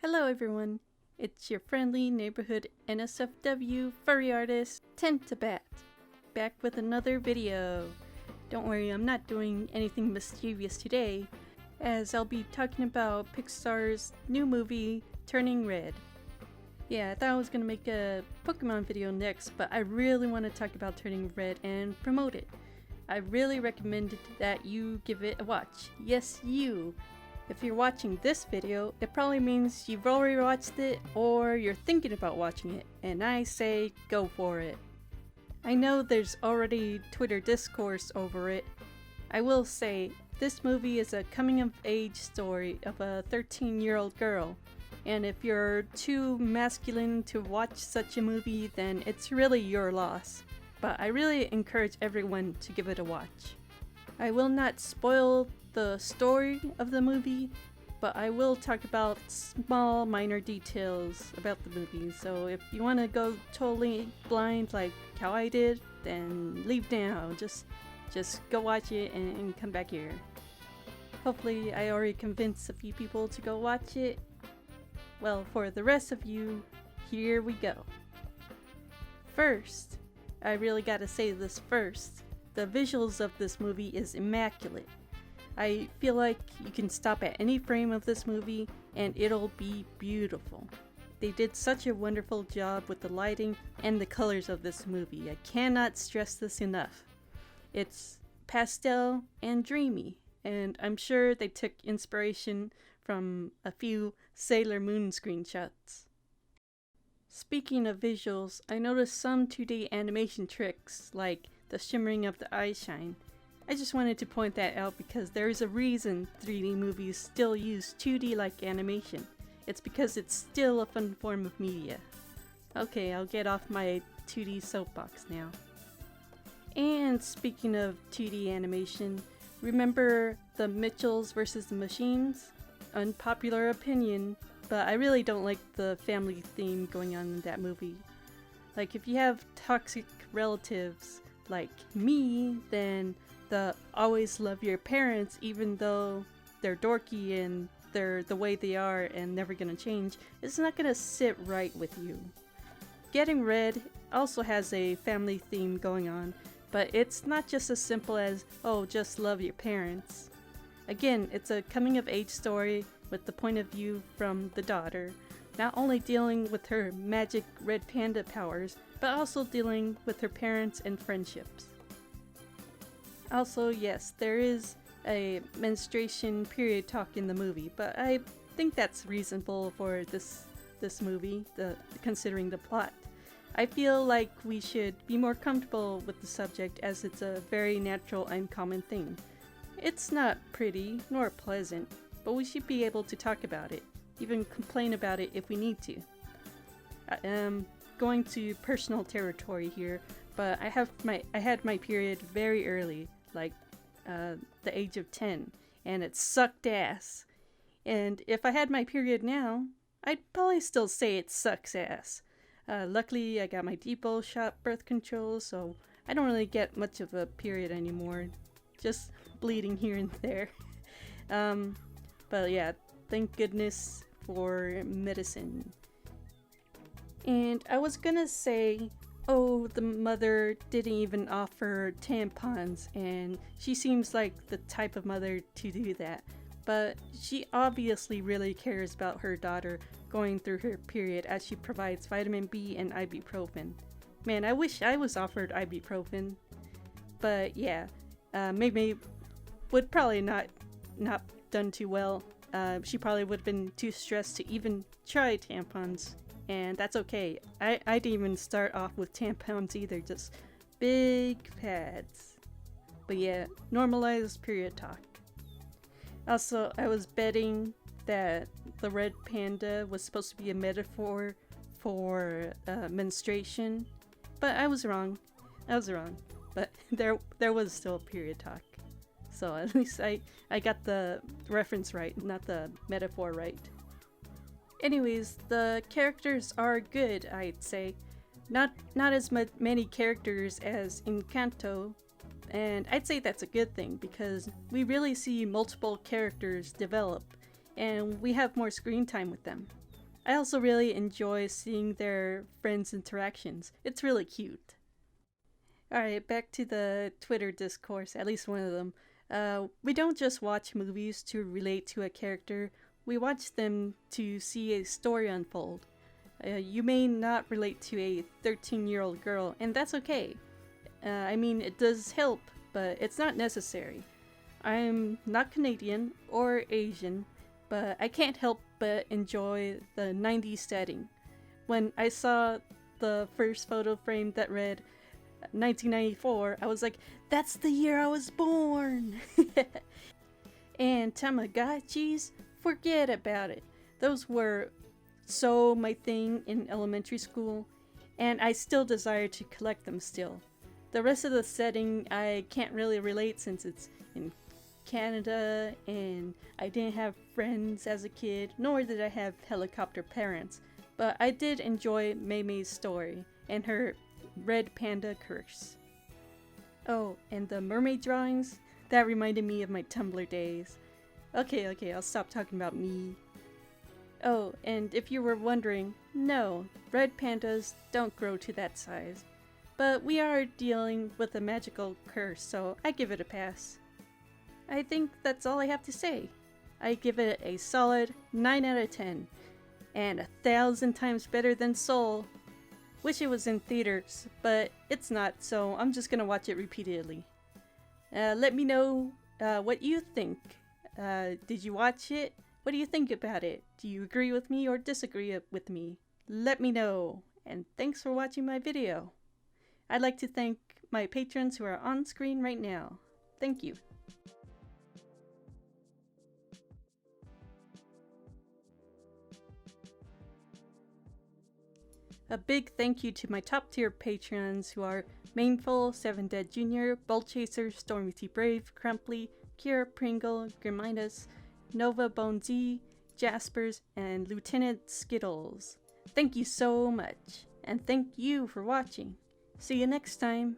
Hello everyone, it's your friendly neighborhood NSFW furry artist, Tentabat, back with another video. Don't worry, I'm not doing anything mischievous today, as I'll be talking about Pixar's new movie, Turning Red. Yeah, I thought I was gonna make a Pokemon video next, but I really want to talk about Turning Red and promote it. I really recommend that you give it a watch. Yes, you! If you're watching this video, it probably means you've already watched it or you're thinking about watching it, and I say go for it. I know there's already Twitter discourse over it. I will say, this movie is a coming-of-age story of a 13-year-old girl, and if you're too masculine to watch such a movie, then it's really your loss. But I really encourage everyone to give it a watch. I will not spoil the story of the movie, but I will talk about small minor details about the movie, so if you want to go totally blind like how I did, then leave now. Just go watch it and come back here. Hopefully I already convinced a few people to go watch it. Well, for the rest of you, here we go. First, I really gotta say this first. The visuals of this movie is immaculate. I feel like you can stop at any frame of this movie and it'll be beautiful. They did such a wonderful job with the lighting and the colors of this movie. I cannot stress this enough. It's pastel and dreamy, and I'm sure they took inspiration from a few Sailor Moon screenshots. Speaking of visuals, I noticed some 2D animation tricks, like the shimmering of the eyeshine. I just wanted to point that out because there is a reason 3D movies still use 2D-like animation. It's because it's still a fun form of media. Okay, I'll get off my 2D soapbox now. And speaking of 2D animation, remember the Mitchells vs. the Machines? Unpopular opinion, but I really don't like the family theme going on in that movie. Like, if you have toxic relatives like me, then the always love your parents even though they're dorky and they're the way they are and never gonna change, it's not gonna sit right with you. Getting Red also has a family theme going on, but it's not just as simple as, oh, just love your parents. Again, it's a coming-of-age story with the point of view from the daughter, not only dealing with her magic red panda powers, but also dealing with her parents and friendships. Also, yes, there is a menstruation period talk in the movie, but I think that's reasonable for this movie, considering the plot. I feel like we should be more comfortable with the subject as it's a very natural and common thing. It's not pretty nor pleasant, but we should be able to talk about it, even complain about it if we need to. I am going to personal territory here, but I had my period very early, like the age of 10, and it sucked ass. And if I had my period now, I'd probably still say it sucks ass. Luckily, I got my depot shot birth control, so I don't really get much of a period anymore. Just bleeding here and there. But yeah, thank goodness for medicine. And I was gonna say, oh, the mother didn't even offer tampons, and she seems like the type of mother to do that. But she obviously really cares about her daughter going through her period as she provides vitamin B and ibuprofen. Man, I wish I was offered ibuprofen. But yeah, maybe would probably not done too well. She probably would have been too stressed to even try tampons. And that's okay. I didn't even start off with tampons either, just big pads. But yeah, normalized period talk. Also, I was betting that the red panda was supposed to be a metaphor for menstruation, but I was wrong. But there was still period talk. So at least I got the reference right, not the metaphor right. Anyways, the characters are good, I'd say. Not as many characters as Encanto, and I'd say that's a good thing because we really see multiple characters develop, and we have more screen time with them. I also really enjoy seeing their friends' interactions. It's really cute. Alright, back to the Twitter discourse, at least one of them. We don't just watch movies to relate to a character, we watch them to see a story unfold. You may not relate to a 13-year-old girl, and that's okay. I mean, it does help, but it's not necessary. I'm not Canadian or Asian, but I can't help but enjoy the 90s setting. When I saw the first photo frame that read 1994, I was like, that's the year I was born! And Tamagotchis, forget about it. Those were so my thing in elementary school, and I still desire to collect them still. The rest of the setting I can't really relate since it's in Canada and I didn't have friends as a kid, nor did I have helicopter parents, but I did enjoy Mei Mei's story and her red panda curse. Oh, and the mermaid drawings? That reminded me of my Tumblr days. Okay, I'll stop talking about me. Oh, and if you were wondering, no, red pandas don't grow to that size. But we are dealing with a magical curse, so I give it a pass. I think that's all I have to say. I give it a solid 9 out of 10, and 1,000 times better than Soul. Wish it was in theaters, but it's not, so I'm just gonna watch it repeatedly. Let me know what you think. Did you watch it? What do you think about it? Do you agree with me or disagree with me? Let me know, and thanks for watching my video. I'd like to thank my patrons who are on screen right now. Thank you. A big thank you to my top tier patrons who are Mainful, 7 Dead Jr., Bolt Chaser, Stormy T. Brave, Crumply, Kira Pringle, Grimindus, Nova Bone Z, Jaspers, and Lieutenant Skittles. Thank you so much, and thank you for watching. See you next time.